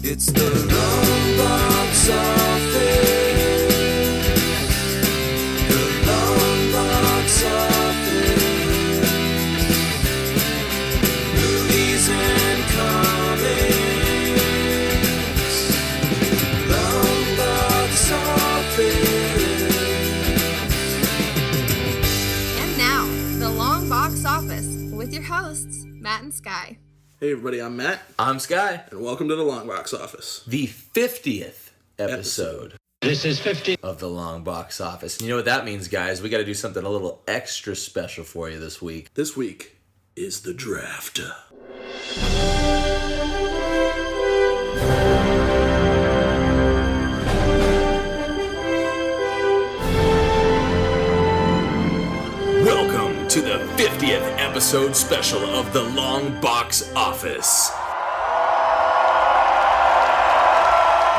It's the Longbox Office. The Longbox Office. Movies and comics. Longbox Office. And now, the Longbox Office with your hosts, Matt and Sky. Hey everybody, I'm Matt. I'm Sky. And welcome to the Longbox Office. The 50th episode. This is 50 of the Longbox Office. And you know what that means, guys? We got to do something a little extra special for you this week. This week is the draft. Welcome to the 50th episode special of the Longbox Office.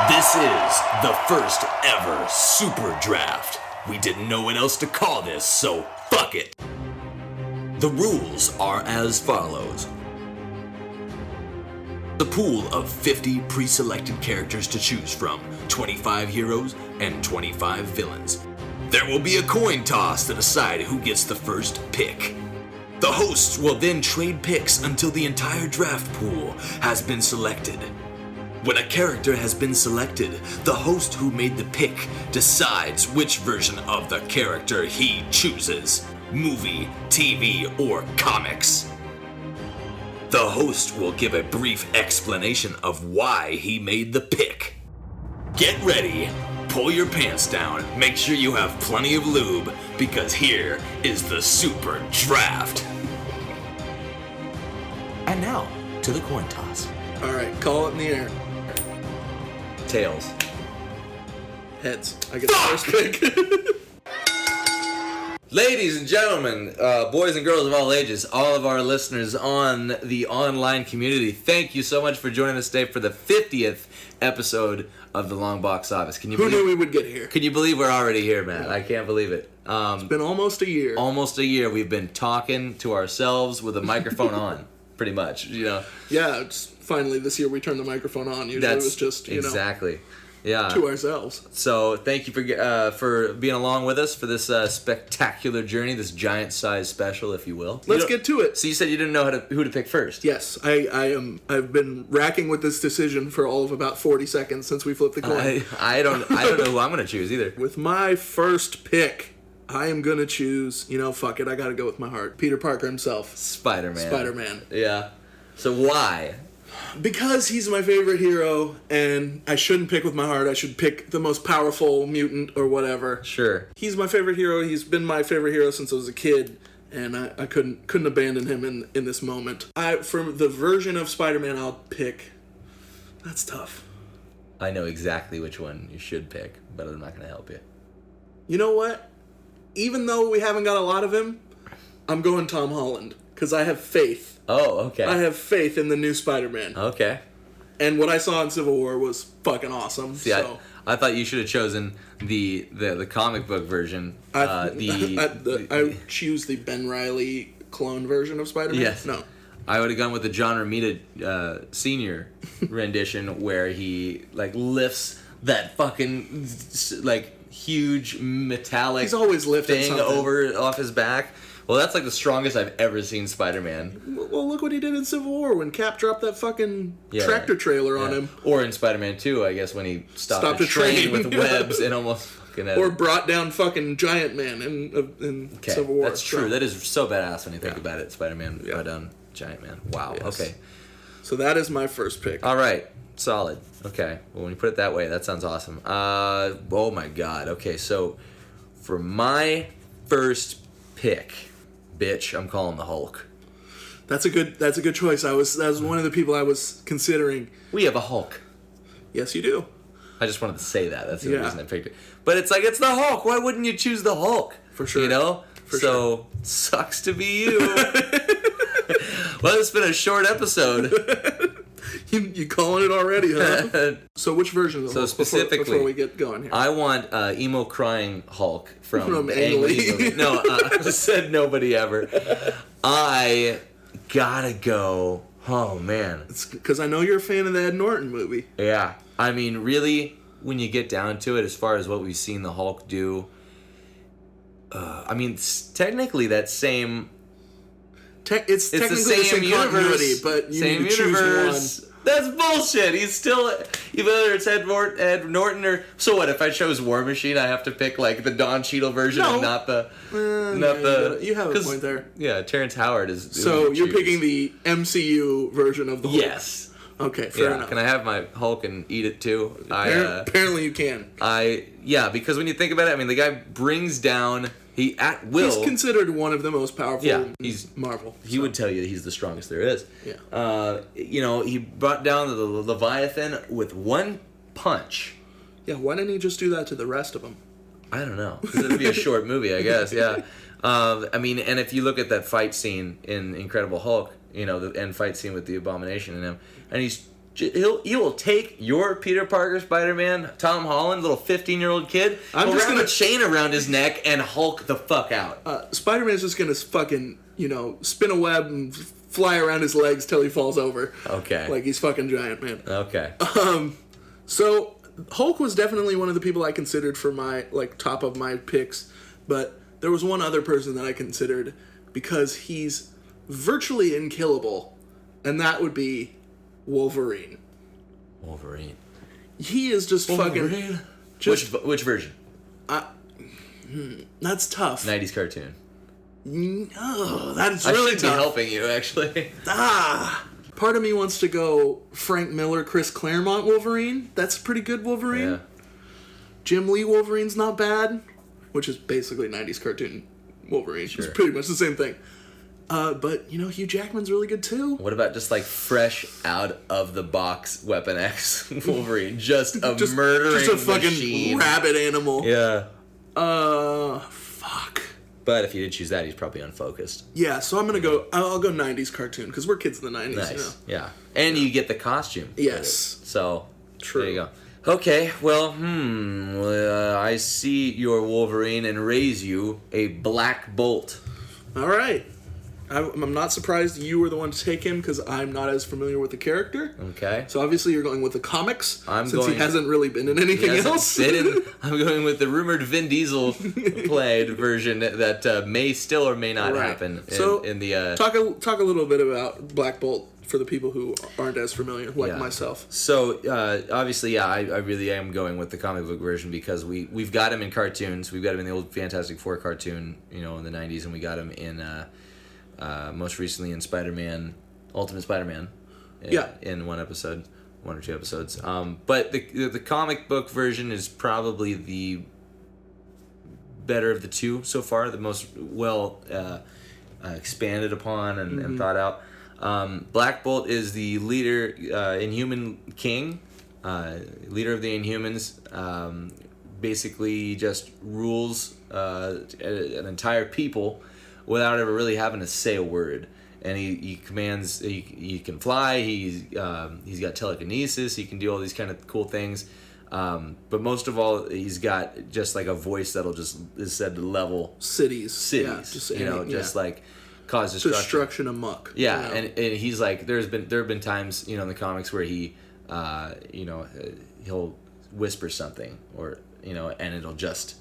This is the first ever super draft. We didn't know what else to call this, so fuck it. The rules are as follows. A pool of 50 pre-selected characters to choose from, 25 heroes and 25 villains. There will be a coin toss to decide who gets the first pick. The hosts will then trade picks until the entire draft pool has been selected. When a character has been selected, the host who made the pick decides which version of the character he chooses. Movie, TV, or comics. The host will give a brief explanation of why he made the pick. Get ready, pull your pants down, make sure you have plenty of lube, because here is the super draft. And now, to the coin toss. Alright, call it in the air. Tails. Heads. I get the first pick. Ladies and gentlemen, boys and girls of all ages, all of our listeners on the online community, thank you so much for joining us today for the 50th episode of the Longbox Office. Can you Who believe, knew we would get here? Can you believe we're already here, man? I can't believe it. It's been almost a year. Almost a year we've been talking to ourselves with a microphone on, pretty much, you know. Yeah, it's finally this year we turned the microphone on. Usually it was just, exactly. Yeah. to ourselves. So thank you for being along with us for this spectacular journey, this giant-sized special, if you will. Let's get to it. So you said you didn't know who to pick first. Yes, I've been racking with this decision for all of about 40 seconds since we flipped the coin. I don't know who I'm going to choose either. With my first pick, I am going to choose, fuck it, I got to go with my heart. Peter Parker himself. Spider-Man. Yeah. So why? Because he's my favorite hero, and I shouldn't pick with my heart. I should pick the most powerful mutant or whatever. Sure. He's my favorite hero. He's been my favorite hero since I was a kid, and I couldn't abandon him in this moment. For the version of Spider-Man I'll pick, that's tough. I know exactly which one you should pick, but I'm not going to help you. You know what? Even though we haven't got a lot of him, I'm going Tom Holland, because I have faith. Oh, okay. I have faith in the new Spider-Man. Okay. And what I saw in Civil War was fucking awesome. See, so. I thought you should have chosen the comic book version. I choose the Ben Reilly clone version of Spider-Man? Yes. No. I would have gone with the John Romita Sr. rendition where he lifts that fucking huge metallic He's always lifting thing something off his back. Well, that's the strongest I've ever seen Spider-Man. Well, look what he did in Civil War when Cap dropped that fucking tractor trailer on him. Or in Spider-Man 2, I guess, when he stopped a train with webs and almost fucking... Or brought down fucking Giant Man in Civil War. That's true. That is so badass when you think about it. Spider-Man brought down Giant Man. Wow. Yes. Okay. So that is my first pick. All right. Solid. Okay. Well, when you put it that way, that sounds awesome. Oh my God. Okay, so for my first pick... Bitch, I'm calling the Hulk. That's a good choice. That was one of the people I was considering. We have a Hulk. Yes, you do. I just wanted to say that. That's the reason I picked it. But it's it's the Hulk. Why wouldn't you choose the Hulk? For sure. You know? Sucks to be you. Well, it's been a short episode. You calling it already, huh? So which version of the Hulk specifically, before we get going here? I want emo crying Hulk from the Ang Lee movie. No, I said nobody ever. I gotta go Oh, man. It's because I know you're a fan of the Ed Norton movie. Yeah. I mean, really, when you get down to it, as far as what we've seen the Hulk do, I mean, technically that same... It's technically the same continuity, but you need to choose one. That's bullshit. He's still, whether it's Ed Norton or, so what? If I chose War Machine, I have to pick like the Don Cheadle version and not the, You have a point there. Yeah, Terrence Howard is. So you're picking the MCU version of the Hulk. Yes. Okay, fair enough. Can I have my Hulk and eat it too? Apparently you can. Because when you think about it, I mean, the guy brings down. He at will. He's considered one of the most powerful. Yeah, Marvel. He would tell you that he's the strongest there is. Yeah. He brought down the Leviathan with one punch. Yeah. Why didn't he just do that to the rest of them? I don't know. It'd be a short movie, I guess. Yeah. I mean, and if you look at that fight scene in Incredible Hulk, the end fight scene with the Abomination in him, and he will take your Peter Parker Spider-Man, Tom Holland, little 15-year-old kid, I'm just gonna a chain around his neck and Hulk the fuck out. Spider-Man's just gonna fucking, spin a web and fly around his legs till he falls over. Okay. Like he's fucking giant, man. Okay. So Hulk was definitely one of the people I considered for my, top of my picks, but there was one other person that I considered because he's virtually unkillable, and that would be Wolverine. He is just fucking... Which version? That's tough. 90s cartoon. Oh, that's I really should tough. be helping you, actually. Part of me wants to go Frank Miller, Chris Claremont Wolverine. That's a pretty good Wolverine. Yeah. Jim Lee Wolverine's not bad, which is basically 90s cartoon Wolverine. Sure. It's pretty much the same thing. But, Hugh Jackman's really good too. What about just fresh out of the box Weapon X Wolverine? Just a murdering Just a fucking machine. rabid animal. Yeah. Fuck. But if you did choose that, he's probably unfocused. Yeah, so I'll go 90s cartoon, because we're kids in the 90s, Nice. Yeah. And you get the costume. Yes. So, True. There you go. Okay, well, I see your Wolverine and raise you a Black Bolt. All right. I'm not surprised you were the one to take him because I'm not as familiar with the character. Okay. So obviously you're going with the comics since he hasn't really been in anything else. I'm going with the rumored Vin Diesel played version that may still or may not happen. In the talk a little bit about Black Bolt for the people who aren't as familiar, like myself. So obviously, I really am going with the comic book version because we've got him in cartoons. We've got him in the old Fantastic Four cartoon, in the 90s, and we got him in most recently in Spider-Man, Ultimate Spider-Man. In one or two episodes. But the comic book version is probably the better of the two so far, the most well expanded upon and thought out. Black Bolt is the leader, Inhuman King, leader of the Inhumans. Basically, just rules an entire people without ever really having to say a word. And he commands. He can fly. He's got telekinesis. He can do all these kind of cool things. But most of all, he's got just a voice that'll just is said to level cities. Yeah, just cause destruction amok. Yeah, and he's there have been times in the comics where he he'll whisper something or and it'll just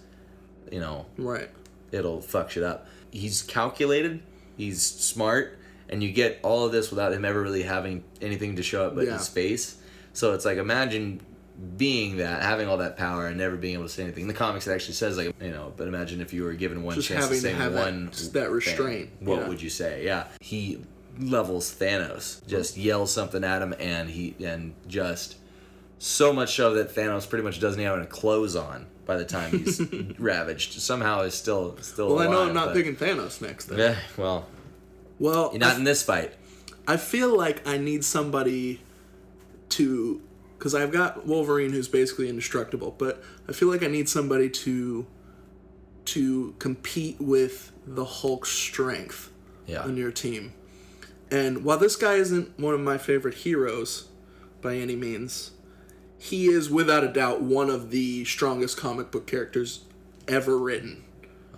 right, it'll fuck shit up. He's calculated, he's smart, and you get all of this without him ever really having anything to show up but his face. So it's imagine being that, having all that power and never being able to say anything. In the comics it actually says but imagine if you were given one just chance to say one that restraint. What would you say? Yeah. He levels Thanos. Just yells something at him and just so much so that Thanos pretty much doesn't have any clothes on by the time he's ravaged. Somehow is still well, alive. I know I'm not picking Thanos next then. Yeah, well you're not in this fight. I feel like I need somebody to, because I've got Wolverine who's basically indestructible, but I feel like I need somebody to compete with the Hulk's strength on your team. And while this guy isn't one of my favorite heroes by any means, he is without a doubt one of the strongest comic book characters ever written.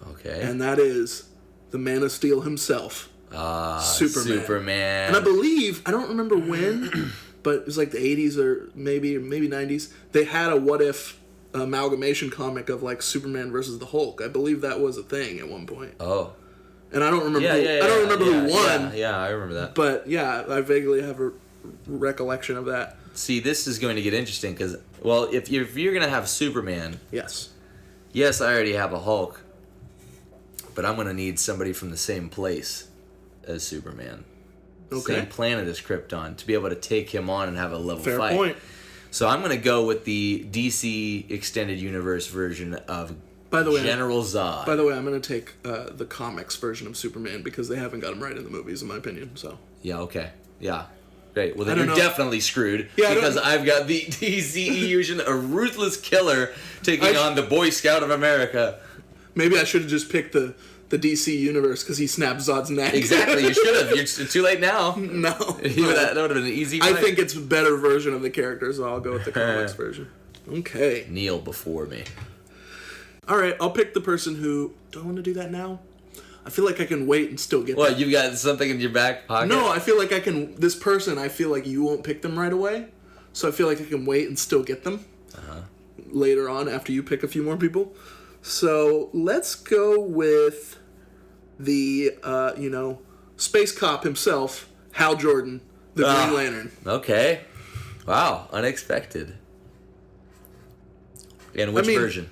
Okay. And that is the Man of Steel himself, Superman. And I believe, I don't remember when, but it was like the 80s or maybe 90s. They had a what if amalgamation comic of like Superman versus the Hulk. I believe that was a thing at one point. Oh. And I don't remember. I don't remember who won. Yeah, I remember that. But yeah, I vaguely have a recollection of that. See, this is going to get interesting because, well, if you're going to have Superman, Yes, I already have a Hulk, but I'm going to need somebody from the same place as Superman. Okay. Same planet as Krypton to be able to take him on and have a level fair fight. point. So I'm going to go with the DC Extended Universe version of General Zod. By the way, I'm going to take the comics version of Superman because they haven't got him right in the movies, in my opinion. So Yeah, okay. Yeah. Great. Well, then I you're don't know. definitely screwed Yeah, because I've got the DCE version, a ruthless killer taking on the Boy Scout of America. maybe I should have just picked the DC universe because he snapped Zod's neck. Exactly. You should have. It's too late now. No. That would have been an easy I fight. think it's a better version of the character, so I'll go with the comics version. Okay. Kneel before me. All right, I'll pick the person who... Do I want to do that now? I feel like I can wait and still get What, them. you've got something in your back pocket? No, I feel like I can... This person, I feel like you won't pick them right away. So I feel like I can wait and still get them later on after you pick a few more people. So let's go with the, space cop himself, Hal Jordan, the Green Lantern. Okay. Wow, unexpected. And which version?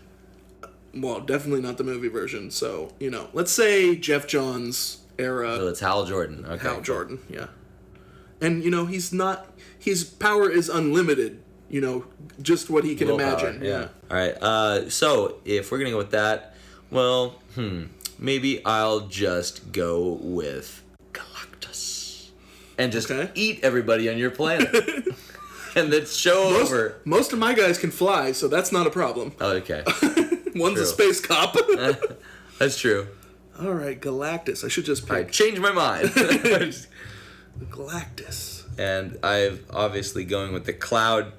Well, definitely not the movie version. So, let's say Jeff Johns era. So it's Hal Jordan. Okay. Hal Jordan, yeah. And, he's not... His power is unlimited. Just what he can imagine. Yeah. All right. So if we're gonna go with that, well, maybe I'll just go with Galactus and just eat everybody on your planet, and then show over. Most of my guys can fly, so that's not a problem. Oh, okay. One's a space cop. That's true. All right, Galactus. I should just I pick changed my mind. Galactus. And I'm obviously going with the Cloud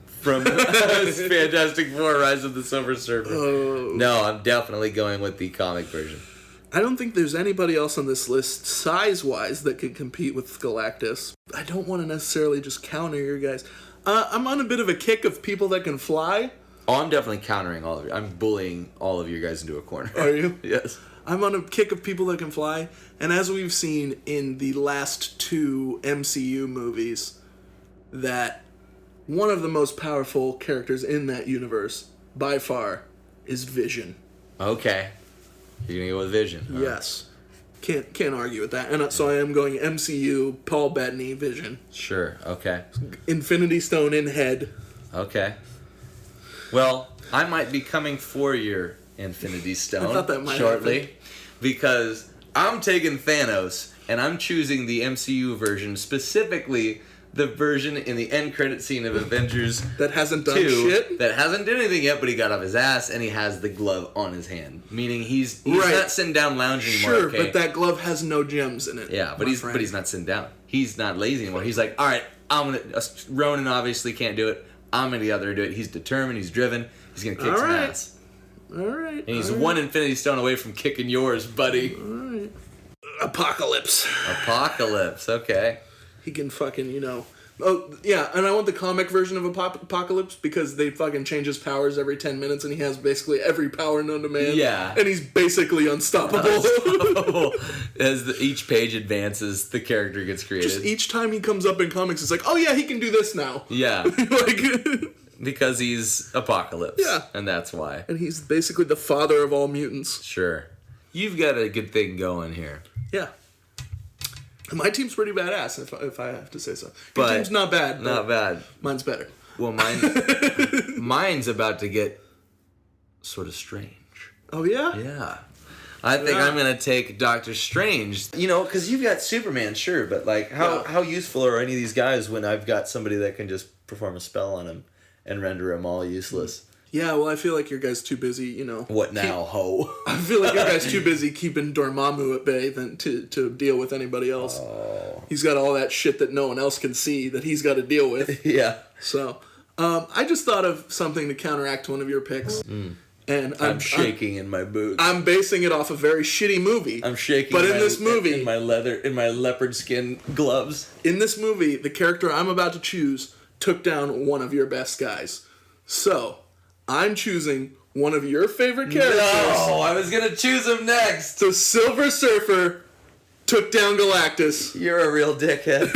from Fantastic Four: Rise of the Silver Surfer. Oh. No, I'm definitely going with the comic version. I don't think there's anybody else on this list, size-wise, that could compete with Galactus. I don't want to necessarily just counter your guys. I'm on a bit of a kick of people that can fly. Oh, I'm definitely countering all of you. I'm bullying all of you guys into a corner. Are you? Yes. I'm on a kick of people that can fly, and as we've seen in the last two MCU movies, that one of the most powerful characters in that universe, by far, is Vision. Okay. You're gonna go with Vision. Huh? Yes. Can't argue with that. And so I am going MCU, Paul Bettany, Vision. Sure. Okay. Infinity Stone in head. Okay. Well, I might be coming for your Infinity Stone I thought that might shortly happen. because I'm taking Thanos and I'm choosing the MCU version, specifically the version in the end credit scene of Avengers That hasn't done 2 shit? that hasn't done anything yet, but he got off his ass and he has the glove on his hand, meaning he's Right. not sitting down lounging anymore. Sure, Okay? but that glove has no gems in it. Yeah, but my he's friend. not sitting down. He's not lazy anymore. He's like, all right, I'm gonna. Ronan obviously can't do it. I'm gonna get out there and do it. He's determined. He's driven. He's gonna kick All some right. ass. All right. And he's all one Infinity Stone away from kicking yours, buddy. right. Apocalypse. Apocalypse. Okay. He can fucking, Oh, yeah, and I want the comic version of Apocalypse because they fucking change his powers every 10 minutes and he has basically every power known to man. Yeah. And he's basically unstoppable. As each page advances, the character gets created. Just each time he comes up in comics, it's like, oh yeah, he can do this now. Yeah, like, because he's Apocalypse. Yeah. And that's why. and he's basically the father of all mutants. Sure. You've got a good thing going here. Yeah. My team's pretty badass, if I have to say so. Your But team's not bad. but Not bad. Mine's better. Well, mine's about to get sort of strange. Oh, yeah? Yeah. I think I'm going to take Doctor Strange. Because you've got Superman, sure, but how useful are any of these guys when I've got somebody that can just perform a spell on him and render them all useless? Yeah, well, I feel like your guy's too busy, What now, ho? I feel like your guy's too busy keeping Dormammu at bay than to deal with anybody else. Oh. He's got all that shit that no one else can see that he's got to deal with. Yeah. So, I just thought of something to counteract one of your picks. And I'm shaking in my boots. I'm basing it off a very shitty movie. I'm shaking. But in this movie, in my leopard skin gloves. In this movie, the character I'm about to choose took down one of your best guys. So, I'm choosing one of your favorite characters. No, I was gonna choose him next. The Silver Surfer took down Galactus. You're a real dickhead.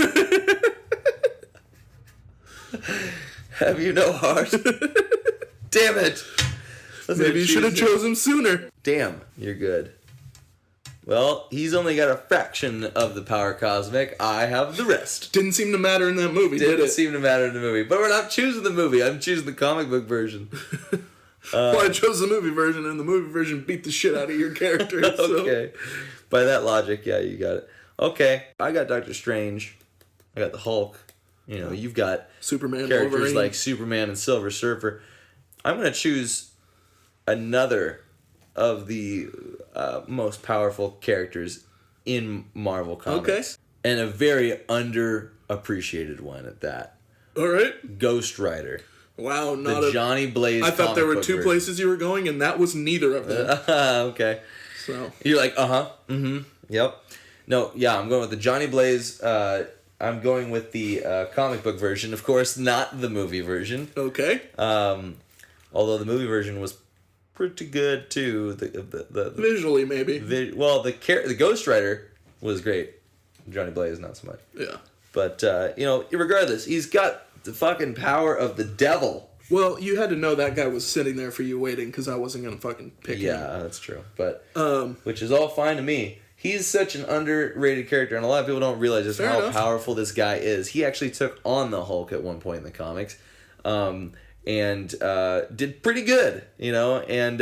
Have you no heart? Damn it. Maybe you should have chosen him sooner. Damn, you're good. Well, he's only got a fraction of the power cosmic. I have the rest. Didn't seem to matter in that movie, did Didn't it? seem to matter in the movie. But we're not choosing the movie. I'm choosing the comic book version. Well, I chose the movie version, and the movie version beat the shit out of your character. So. Okay. By that logic, yeah, you got it. Okay. I got Doctor Strange. I got the Hulk. You know, you've got Superman, characters Wolverine. like Superman and Silver Surfer. I'm going to choose another of the most powerful characters in Marvel Comics. Okay. And a very underappreciated one at that. All right. Ghost Rider. Wow, The Johnny Blaze I thought there were comic two book places you were going, and that was neither of them. Okay. So You're like, yep. No, yeah, I'm going with the Johnny Blaze. I'm going with the comic book version, of course, not the movie version. okay. Although the movie version was pretty good too. The Visually, maybe. the Ghost Rider was great. Johnny Blaze not so much. Yeah. But regardless, he's got the fucking power of the devil. Well, you had to know that guy was sitting there for you waiting, because I wasn't gonna fucking pick him. Yeah, that's true. But which is all fine to me. He's such an underrated character, and a lot of people don't realize just Fair how enough. powerful this guy is. He actually took on the Hulk at one point in the comics, and did pretty good, and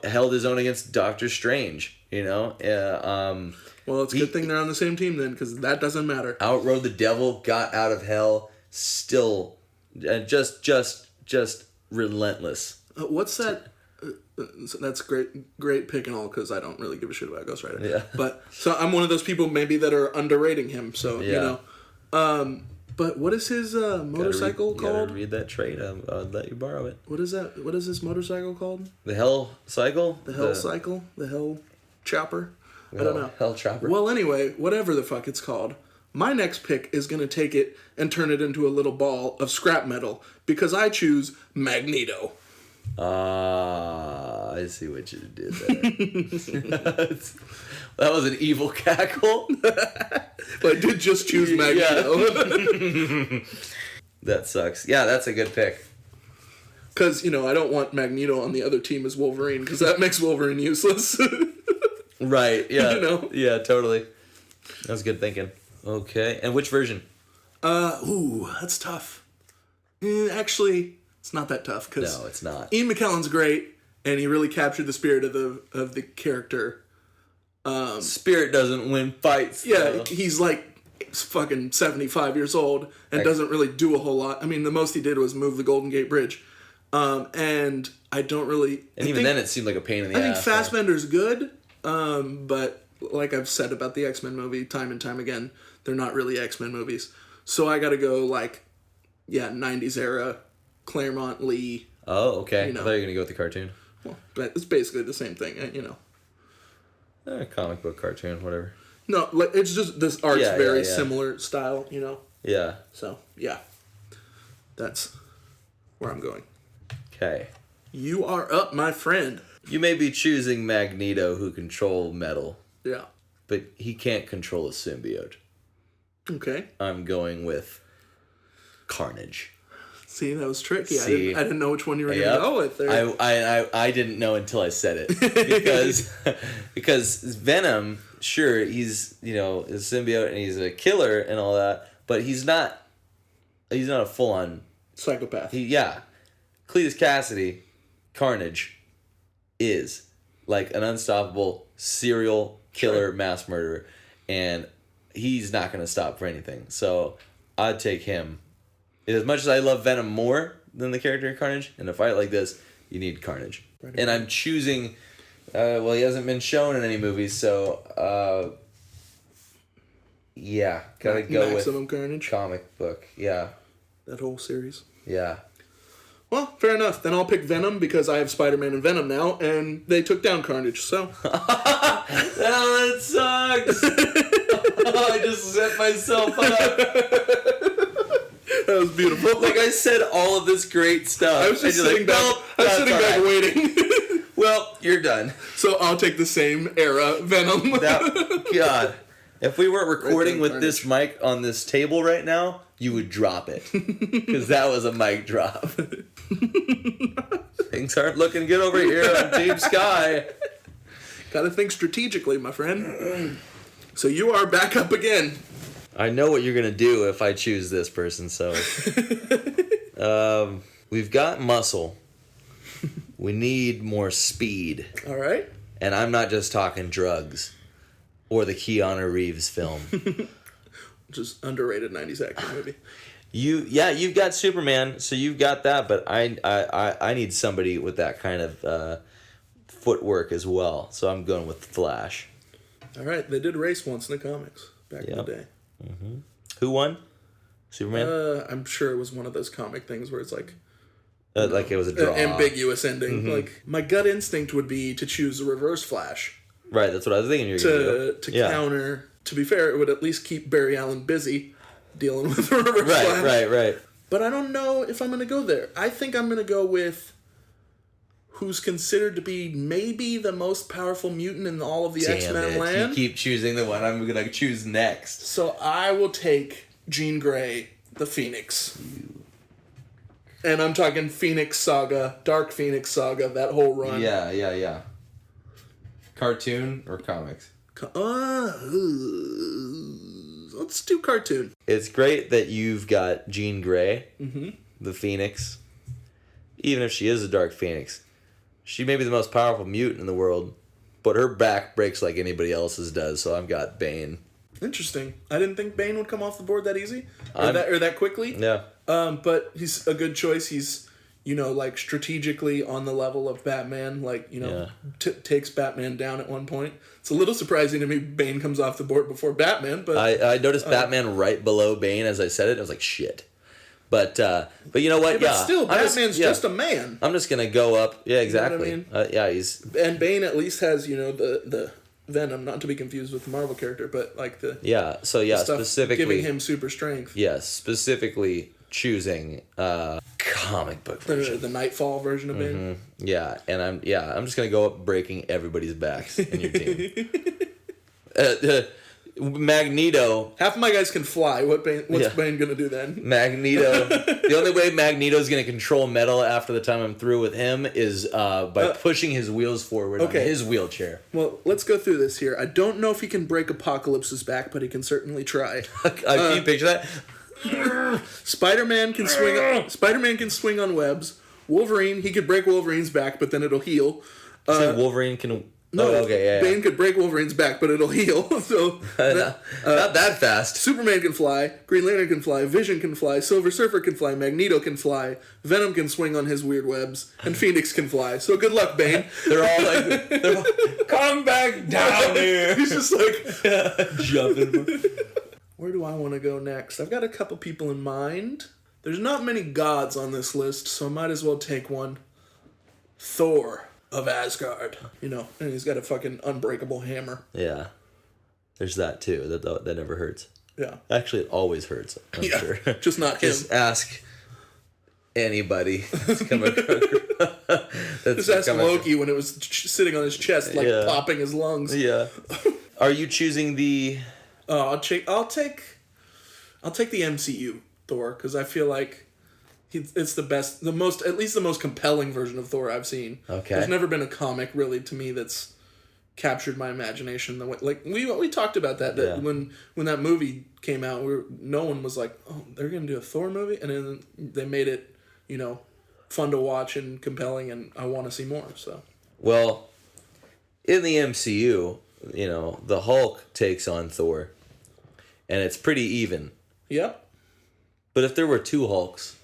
held his own against Doctor Strange, Well, it's a good thing they're on the same team then, because that doesn't matter. outrode the devil, got out of hell, still, just relentless. What's that? That's great pick and all, because I don't really give a shit about Ghost Rider. Yeah. But so I'm one of those people maybe that are underrating him. So Yeah. But what is his motorcycle Gotta called? read that trait. I'll let you borrow it. What is that? What is this motorcycle called? The Hell Cycle. The Hell Cycle? The Hell Chopper? I don't know. Hell Chopper. Well, anyway, whatever the fuck it's called, my next pick is going to take it and turn it into a little ball of scrap metal, because I choose Magneto. Ah, I see what you did there. That was an evil cackle. But I did just choose Magneto. That sucks. Yeah, that's a good pick. Because, I don't want Magneto on the other team as Wolverine, because that makes Wolverine useless. Right, yeah. Yeah, totally. That's good thinking. Okay, and which version? That's tough. Actually, it's not that tough, because No, it's not. Ian McKellen's great, and he really captured the spirit of the character. Spirit doesn't win fights. Yeah, though. he's like fucking 75 years old and doesn't really do a whole lot. I mean, the most he did was move the Golden Gate Bridge. And I don't really... And even then it seemed like a pain in the I think ass. Fassbender's good, but like I've said about the X-Men movie time and time again, they're not really X-Men movies. So I gotta go 90s era, Claremont, Lee. Oh, okay. I thought you were going to go with the cartoon. Well, but it's basically the same thing, Comic book, cartoon, whatever. No, it's just this art's Yeah, very yeah. similar style, Yeah. So, yeah. That's where I'm going. Okay. You are up, my friend. You may be choosing Magneto, who control metal, Yeah. but he can't control a symbiote. Okay. I'm going with Carnage. See, that was tricky. See? I didn't know which one you were going to Yep. go with there. I didn't know until I said it because Venom, sure, he's a symbiote and he's a killer and all that, but he's not a full on Psychopath. Cletus Cassidy, Carnage, is like an unstoppable serial killer, mass murderer, and he's not going to stop for anything. So I'd take him. As much as I love Venom more than the character Carnage, in a fight like this, you need Carnage. Right. And I'm choosing... he hasn't been shown in any movies, so... gotta go Maximum with Carnage. comic book. Yeah. That whole series. Yeah. Well, fair enough. Then I'll pick Venom because I have Spider-Man and Venom now, and they took down Carnage, so... Oh, that sucks! I just set myself up. That was beautiful. Like, I said all of this great stuff. I was just sitting back, waiting. Well, you're done. So I'll take the same era Venom. God. If we weren't recording with Carnage. this mic on this table right now, you would drop it. Because that was a mic drop. Things aren't looking good over here on Team Sky. Gotta think strategically, my friend. So you are back up again. I know what you're going to do if I choose this person, so... we've got muscle. We need more speed. All right. And I'm not just talking drugs. Or the Keanu Reeves film. Which is underrated 90s action movie. You've got Superman, so you've got that, but I need somebody with that kind of footwork as well. So I'm going with the Flash. All right. They did race once in the comics back in the day. Mm-hmm. Who won? Superman? I'm sure it was one of those comic things where it's like... like it was a draw. ambiguous ending. Like, my gut instinct would be to choose a reverse Flash. Right, that's what I was thinking you were going to do. To counter... To be fair, it would at least keep Barry Allen busy dealing with the reverse Flash. Right. But I don't know if I'm going to go there. I think I'm going to go with who's considered to be maybe the most powerful mutant in all of the X-Men land. You keep choosing the one I'm going to choose next. So I will take Jean Grey, the Phoenix. And I'm talking Phoenix Saga, Dark Phoenix Saga, that whole run. Yeah. Cartoon or comics? Let's do cartoon. It's great that you've got Jean Grey, the Phoenix. Even if she is a Dark Phoenix, she may be the most powerful mutant in the world, but her back breaks like anybody else's does, so I've got Bane. Interesting. I didn't think Bane would come off the board that easy, or that quickly. Yeah. But he's a good choice. He's, like strategically on the level of Batman, takes Batman down at one point. It's a little surprising to me Bane comes off the board before Batman, but... I noticed Batman right below Bane as I said it. I was like, shit. But you know what? But still, Batman's just a man. I'm just going to go up. Yeah, exactly. You know what I mean? He's... And Bane at least has, the Venom, not to be confused with the Marvel character, but like the... Yeah, so yeah, stuff specifically... giving him super strength. Yes, specifically choosing comic book version. The Nightfall version of Bane. Yeah, and I'm just gonna go up breaking everybody's backs in your team. Magneto. Half of my guys can fly. What's Bane gonna do then? Magneto. The only way Magneto's gonna control metal after the time I'm through with him is by pushing his wheels forward on his wheelchair. Well, let's go through this here. I don't know if he can break Apocalypse's back, but he can certainly try. Can you picture that? Spider-Man can swing on webs. Wolverine, he could break Wolverine's back, but then it'll heal. So Wolverine can... No, okay, yeah. Bane could break Wolverine's back, but it'll heal. So not that fast. Superman can fly, Green Lantern can fly, Vision can fly, Silver Surfer can fly, Magneto can fly, Venom can swing on his weird webs, and Phoenix can fly. So good luck, Bane. They're all come back down here. He's just like jumping. Where do I want to go next? I've got a couple people in mind. There's not many gods on this list, so I might as well take one. Thor of Asgard. And he's got a fucking unbreakable hammer. Yeah. There's that too. That never hurts. Yeah. Actually, it always hurts, I'm sure. Just not him. Just ask anybody. Just ask Loki when it was sitting on his chest, popping his lungs. Yeah. Are you choosing the... I'll take the MCU Thor, because I feel like it's the best, at least the most compelling version of Thor I've seen. Okay. There's never been a comic really to me that's captured my imagination the way, like we talked about that when that movie came out, no one was like, oh, they're gonna do a Thor movie, and then they made it fun to watch and compelling, and I want to see more. So well, in the MCU, the Hulk takes on Thor. And it's pretty even. Yep. But if there were two Hulks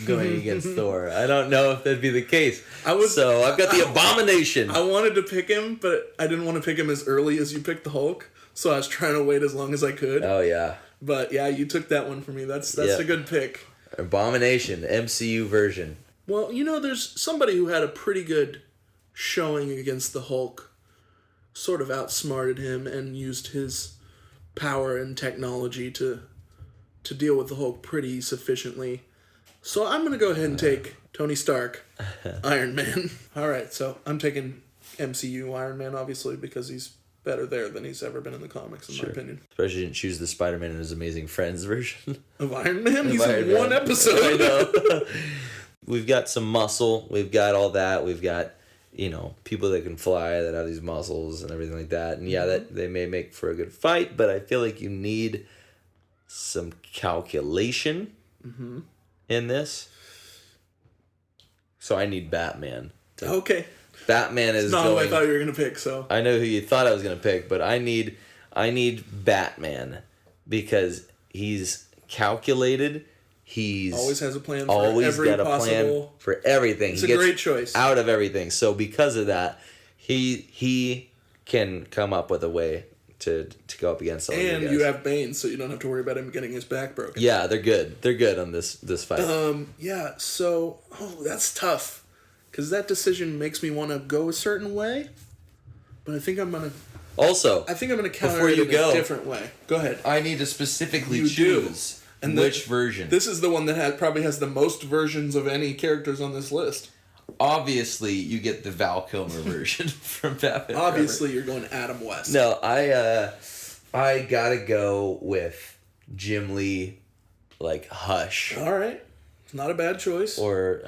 going against Thor, I don't know if that'd be the case. So I've got the Abomination. I wanted to pick him, but I didn't want to pick him as early as you picked the Hulk. So I was trying to wait as long as I could. Oh, yeah. But yeah, you took that one for me. That's a good pick. Abomination, MCU version. Well, there's somebody who had a pretty good showing against the Hulk, sort of outsmarted him and used his power and technology to deal with the Hulk pretty sufficiently. So I'm going to go ahead and take Tony Stark, Iron Man. All right, so I'm taking MCU Iron Man, obviously, because he's better there than he's ever been in the comics, in my opinion. Especially didn't choose the Spider-Man and His Amazing Friends version. Of Iron Man? He's Iron in Man. one episode. I know. We've got some muscle. We've got all that. We've got, people that can fly, that have these muscles and everything like that. And yeah, that they may make for a good fight, but I feel like you need some calculation in this. So I need Batman. Okay. Batman is Not who I thought you were going to pick, so. I know who you thought I was going to pick, but I need Batman because he's calculated. He's always has a plan for always every got a possible... plan for everything. It's he a gets great choice. Out of everything. So because of that, he can come up with a way to go up against all And you guys. you have Bane, so you don't have to worry about him getting his back broken. Yeah, they're good. They're good on this fight. Yeah, so... Oh, that's tough. Because that decision makes me want to go a certain way. But I think I'm going to... Also, I think I'm going to counter before it you in go, a different way. Go ahead. I need to specifically You choose do. And which version. This is the one that probably has the most versions of any characters on this list. Obviously, you get the Val Kilmer version from Batman. Obviously, you're going Adam West. No, I gotta go with Jim Lee, like Hush, All right. It's not a bad choice. or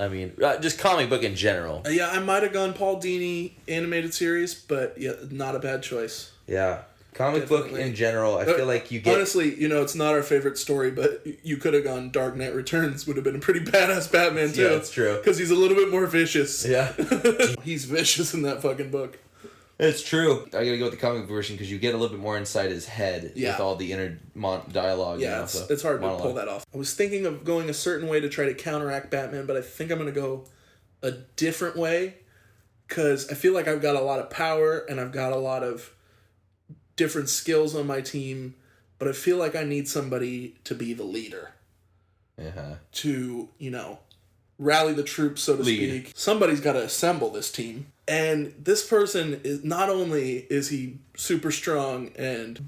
just comic book in general. Yeah, I might have gone Paul Dini animated series, but yeah, not a bad choice. Yeah, comic book Definitely. in general. I feel like you get Honestly, it's not our favorite story, but you could have gone Dark Knight Returns. Would have been a pretty badass Batman too. Yeah, that's true. Because he's a little bit more vicious. Yeah, He's vicious in that fucking book. it's true. I gotta go with the comic version because you get a little bit more inside his head with all the inner dialogue. Yeah, it's hard to pull that off. I was thinking of going a certain way to try to counteract Batman, but I think I'm going to go a different way because I feel like I've got a lot of power and I've got a lot of different skills on my team, but I feel like I need somebody to be the leader. To, rally the troops, so to speak. Somebody's got to assemble this team. And this person is not only is he super strong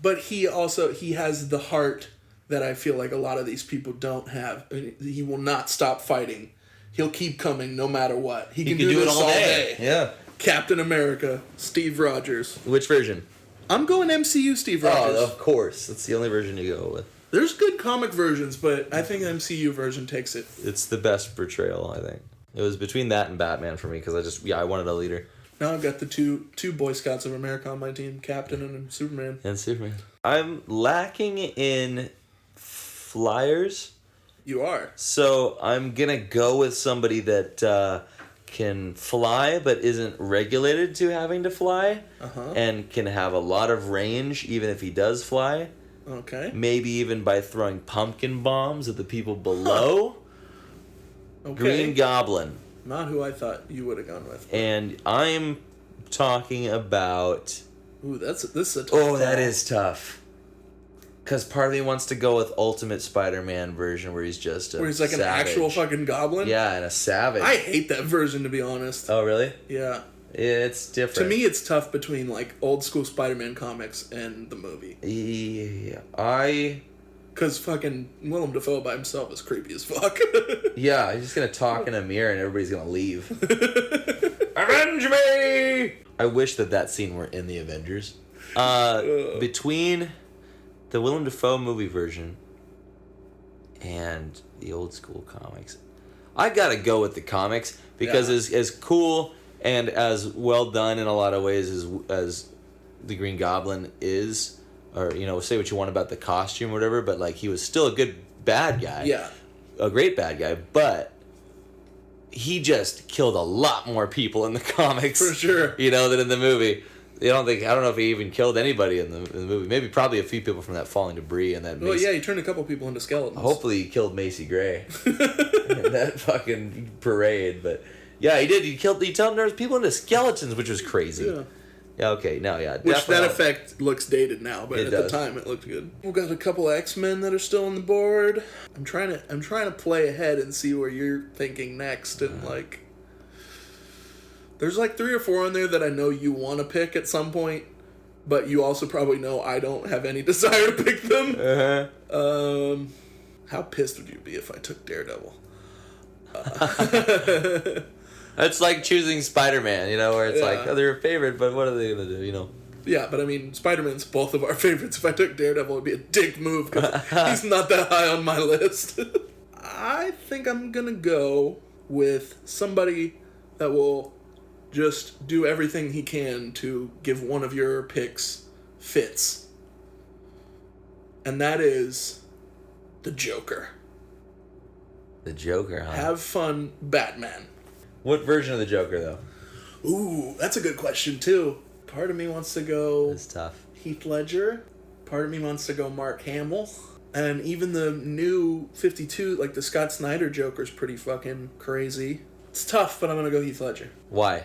but he has the heart that I feel like a lot of these people don't have. He will not stop fighting. He'll keep coming no matter what. He can do this all day. Yeah. Captain America, Steve Rogers. Which version? I'm going MCU Steve Rogers. Oh, of course. That's the only version you go with. There's good comic versions, but I think the MCU version takes it. It's the best portrayal, I think. It was between that and Batman for me because I wanted a leader. Now I've got the two Boy Scouts of America on my team, Captain and Superman. And Superman. I'm lacking in flyers. You are. So I'm going to go with somebody that can fly but isn't regulated to having to fly. And can have a lot of range even if he does fly. Okay. Maybe even by throwing pumpkin bombs at the people below. Okay. Green Goblin. Not who I thought you would have gone with. And I'm talking about... Ooh, this is a tough Oh, call. that is tough. Because part of me wants to go with Ultimate Spider-Man version where he's just a Where he's like savage. an actual fucking goblin? Yeah, and a savage. I hate that version, to be honest. Oh, really? Yeah. It's To different. me, it's tough between, like, old school Spider-Man comics and the movie. Yeah, Because fucking Willem Dafoe by himself is creepy as fuck. Yeah, he's just going to talk in a mirror and everybody's going to leave. Avenge me! I wish that scene were in the Avengers. Between the Willem Dafoe movie version and the old school comics, I gotta go with the comics because as cool and as well done in a lot of ways as the Green Goblin is, or say what you want about the costume or whatever, but like he was still a good bad guy. Yeah. A great bad guy, but he just killed a lot more people in the comics. For sure. Than in the movie. I don't know if he even killed anybody in the movie. Maybe probably a few people from that falling debris and that. Well, yeah, he turned a couple people into skeletons. Hopefully he killed Macy Gray. That fucking parade, but yeah, he did. He turned people into skeletons, which was crazy. Yeah. Yeah, okay, no, yeah. Which that definitely. effect looks dated now, but It at the does. time it looked good. We've got a couple of X-Men that are still on the board. I'm trying to play ahead and see where you're thinking next, and like, there's like 3 or 4 on there that I know you want to pick at some point, but you also probably know I don't have any desire to pick them. How pissed would you be if I took Daredevil? It's like choosing Spider-Man, you know, where it's Yeah. like, oh, they're a favorite, but what are they going to do, you know? Yeah, but I mean, Spider-Man's both of our favorites. If I took Daredevil, it'd be a dick move because he's not that high on my list. I think I'm gonna go with somebody that will just do everything he can to give one of your picks fits. And that is the Joker. The Joker, huh? Have fun, Batman. What version of the Joker, though? Ooh, that's a good question, too. Part of me wants to go It's tough. Heath Ledger. Part of me wants to go Mark Hamill. And even the new 52, like the Scott Snyder Joker's pretty fucking crazy. It's tough, but I'm gonna go Heath Ledger. Why?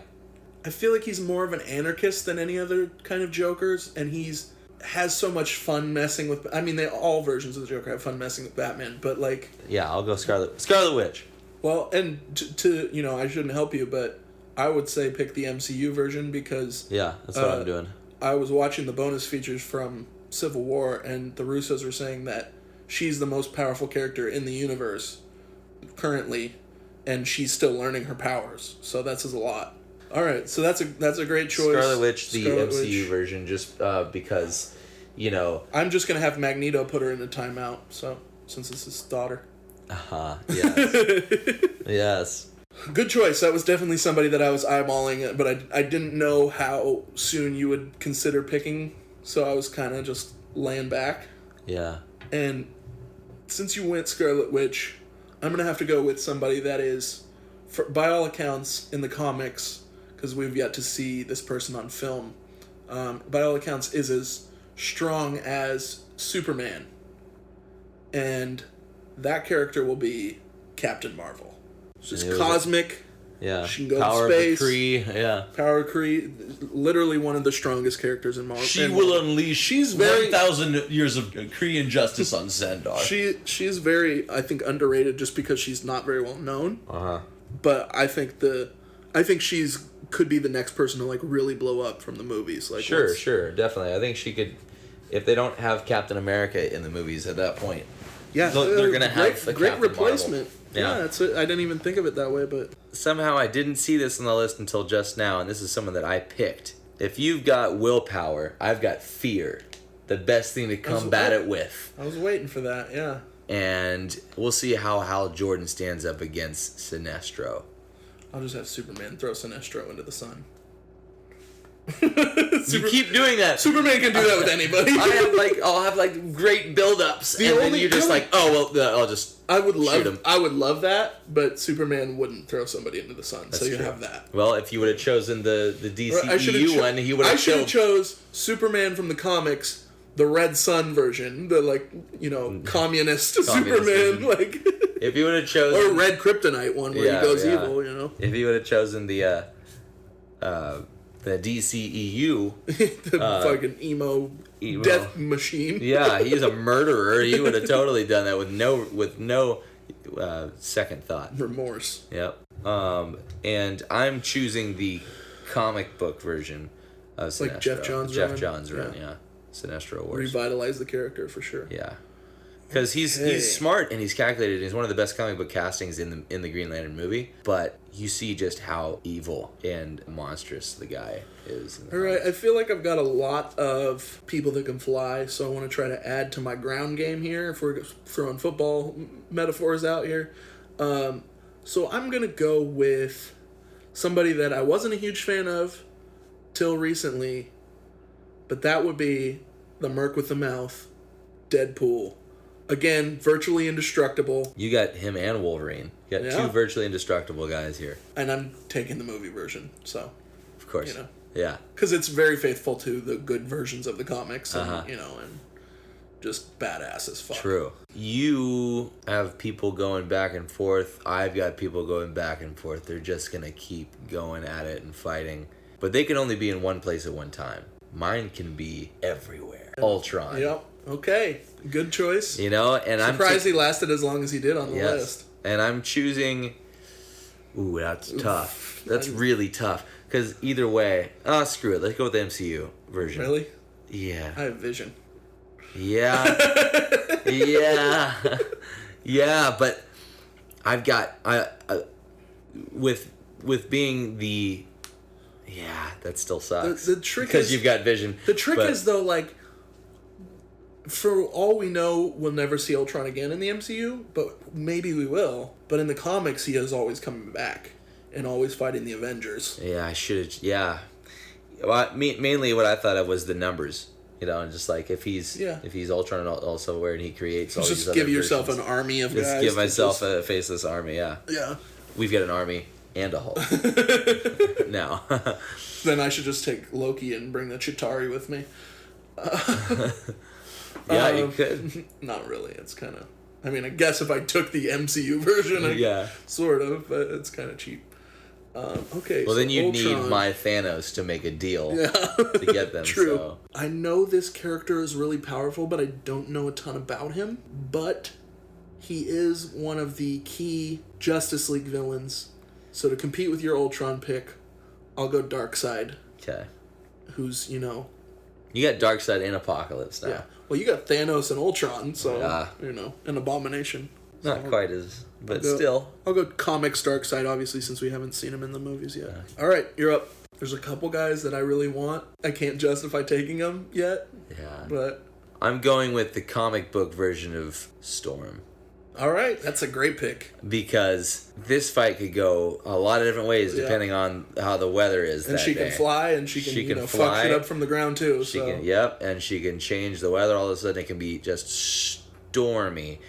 I feel like he's more of an anarchist than any other kind of Jokers, and has so much fun messing with. I mean, all versions of the Joker have fun messing with Batman, but like, Yeah, I'll go Scarlet Witch. well, and to you know, I shouldn't help you, but I would say pick the MCU version because Yeah, that's what I'm doing. I was watching the bonus features from Civil War, and the Russos were saying that she's the most powerful character in the universe currently, and she's still learning her powers. So that says a lot. All right, so that's a great choice. Scarlet Witch, the Scarlet MCU Witch. version, just because, you know. I'm just gonna have Magneto put her in a timeout. So since it's his daughter. Yes. Yes. Good choice. That was definitely somebody that I was eyeballing, but I didn't know how soon you would consider picking, so I was kind of just laying back. Yeah. And since you went Scarlet Witch, I'm going to have to go with somebody that is, by all accounts, in the comics, because we've yet to see this person on film, by all accounts is as strong as Superman. And that character will be Captain Marvel. Just cosmic. Yeah. She can go Power to space. of the Kree. Yeah. Power of Kree, literally one of the strongest characters in Marvel. She will unleash She's very 1,000 years of Kree injustice on Sandar. She's very, I think, underrated just because she's not very well known. But I think she's could be the next person to like really blow up from the movies. Like Sure, definitely. I think she could, if they don't have Captain America in the movies at that point. Yeah, They're gonna have a great Captain replacement. Marvel. Yeah, that's it. I didn't even think of it that way, but Somehow I didn't see this on the list until just now, and this is someone that I picked. If you've got willpower, I've got fear. The best thing to combat it with. I was waiting for that. Yeah, And we'll see how Hal Jordan stands up against Sinestro. I'll just have Superman throw Sinestro into the sun. You keep doing that. Superman can do that with anybody. I'll have great build-ups, and then you're just like, oh well, I'll just shoot him. I would love that, but Superman wouldn't throw somebody into the sun, so you true. have that. Well, if you would have chosen the I should have DCEU one, he would have I should have killed. chose Superman from the comics, the Red Sun version, the communist Superman, version. If you would have chosen or Red Kryptonite one where he goes evil, If you would have chosen the DCEU, the fucking emo death machine. yeah, he's a murderer. He would have totally done that with no second thought. Remorse. Yep. And I'm choosing the comic book version of Sinestro. Like Jeff Johns' Jeff run? Johns' run, Yeah. yeah. Sinestro Wars. Revitalize the character for sure. Yeah. Because he's smart and he's calculated. He's one of the best comic book castings in the Green Lantern movie. But you see just how evil and monstrous the guy is. All right, I feel like I've got a lot of people that can fly, so I want to try to add to my ground game here. If we're throwing football metaphors out here, so I'm gonna go with somebody that I wasn't a huge fan of till recently, but that would be the Merc with the Mouth, Deadpool. Again, virtually indestructible. You got him and Wolverine. You got two virtually indestructible guys here. And I'm taking the movie version, so. Of course. Yeah. Because it's very faithful to the good versions of the comics, and, and just badass as fuck. True. You have people going back and forth. I've got people going back and forth. They're just going to keep going at it and fighting. but they can only be in one place at one time. Mine can be everywhere. Ultron. Yep. Okay. Good choice. You know, and Surprised he lasted as long as he did on the list. And I'm choosing. Ooh, that's tough. That's really tough. Because either way, screw it. Let's go with the MCU version. Really? Yeah. I have Vision. Yeah. Yeah. Yeah, but I've got with being the that still sucks. The trick because is, you've got Vision. The trick is though, like, for all we know, we'll never see Ultron again in the MCU, but maybe we will. But in the comics, he is always coming back and always fighting the Avengers. Yeah, I should. Yeah, well, mainly what I thought of was the numbers. You know, and just like if he's Ultron and also where he creates all just these give other yourself versions. an army of guys. Just give myself a faceless army. Yeah. Yeah. We've got an army and a Hulk. Now. Then I should just take Loki and bring the Chitauri with me. Yeah, you could. Not really. It's kind of. I mean, I guess if I took the MCU version, sort of, but it's kind of cheap. Okay. Well, so then you'd Ultron, need my Thanos to make a deal to get them. True. So. I know this character is really powerful, but I don't know a ton about him. But he is one of the key Justice League villains. So to compete with your Ultron pick, I'll go Darkseid. Okay. Who's, you know... You got Darkseid and Apocalypse now. Yeah. Well, you got Thanos and Ultron, so, you know, an Abomination. Not So quite as... But still. I'll go comics Darkseid, obviously, since we haven't seen him in the movies yet. All right, you're up. There's a couple guys that I really want. I can't justify taking them yet. Yeah. But... I'm going with the comic book version of Storm. All right, that's a great pick. Because this fight could go a lot of different ways depending on how the weather is and that she day. can fly, and she can, you know, fuck shit up from the ground, too. She can, and she can change the weather. All of a sudden, it can be just stormy.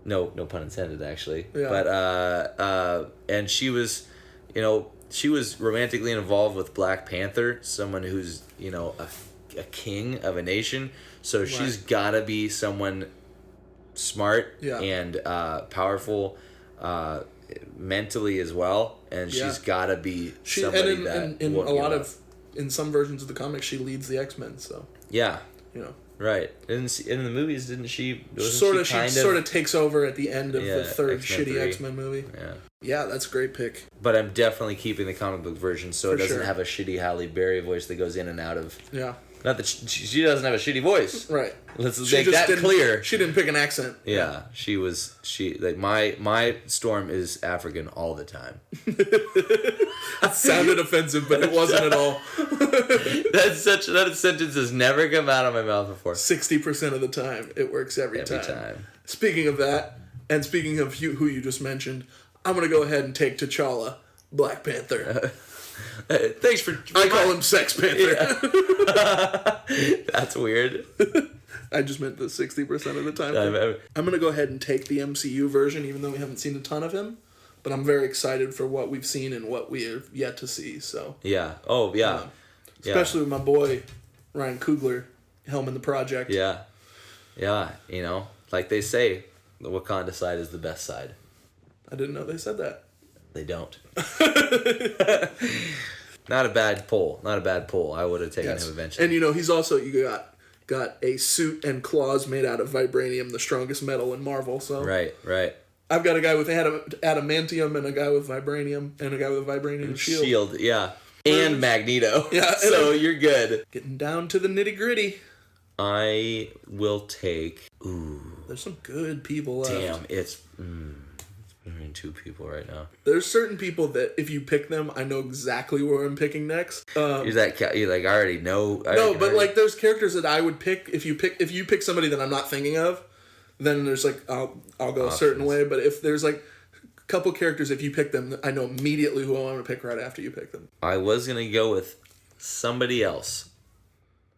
No pun intended, actually. Yeah. But, and she was, you know, she was romantically involved with Black Panther, someone who's, you know, a king of a nation. So she's got to be someone smart and powerful mentally as well, and she's got to be somebody that in a lot of in some versions of the comics she leads the X-Men, so you know, right. In the movies, didn't she sort of takes over at the end of the third X-Men shitty 3. X-Men movie. Yeah, that's a great pick. But I'm definitely keeping the comic book version, so it doesn't have a shitty Halle Berry voice that goes in and out of. Not that she doesn't have a shitty voice. Right. Let's make that clear. She didn't pick an accent. Yeah, she like my Storm is African all the time. It sounded offensive, but it wasn't at all. That sentence has never come out of my mouth before. 60% of the time, it works every time. Speaking of that, and speaking of who you just mentioned, I'm gonna go ahead and take T'Challa, Black Panther. Thanks for. I call him Sex Panther. Yeah. That's weird. I just meant the 60% of the time. I'm going to go ahead and take the MCU version, even though we haven't seen a ton of him. But I'm very excited for what we've seen and what we have yet to see. So yeah. Oh, yeah. Especially with my boy, Ryan Coogler, helming the project. Yeah. Yeah. You know, like they say, the Wakanda side is the best side. I didn't know they said that. They don't. Not a bad pull. I would have taken him eventually. And you know, he's also got a suit and claws made out of vibranium, the strongest metal in Marvel. So right. I've got a guy with adamantium and a guy with vibranium and a guy with a vibranium shield. Yeah. And Magneto. Yeah. So you're good. Getting down to the nitty gritty. I will take. Ooh. There's some good people left. Damn, it's. I'm in two people right now. There's certain people that if you pick them, I know exactly where I'm picking next. You're like I already know. Like there's characters that I would pick if you pick somebody that I'm not thinking of, then there's like I'll go a certain way. But if there's like a couple characters, if you pick them, I know immediately who I want to pick right after you pick them. I was gonna go with somebody else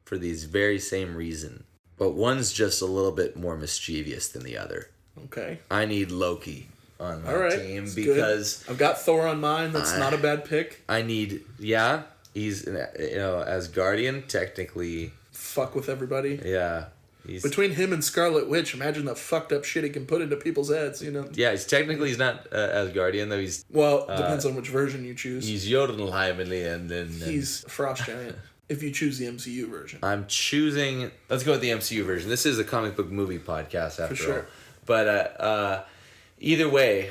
for these very same reason, but one's just a little bit more mischievous than the other. Okay. I need Loki on my team because good. I've got Thor on mine. That's not a bad pick. I need he's as Guardian technically. Fuck with everybody. Yeah, Between him and Scarlet Witch, imagine the fucked up shit he can put into people's heads, you know? Yeah, he's not Asgardian, though. Well, depends on which version you choose. He's Jotunheimly, and then... He's a frost giant, if you choose the MCU version. I'm choosing... Let's go with the MCU version. This is a comic book movie podcast, after sure. all. But either way,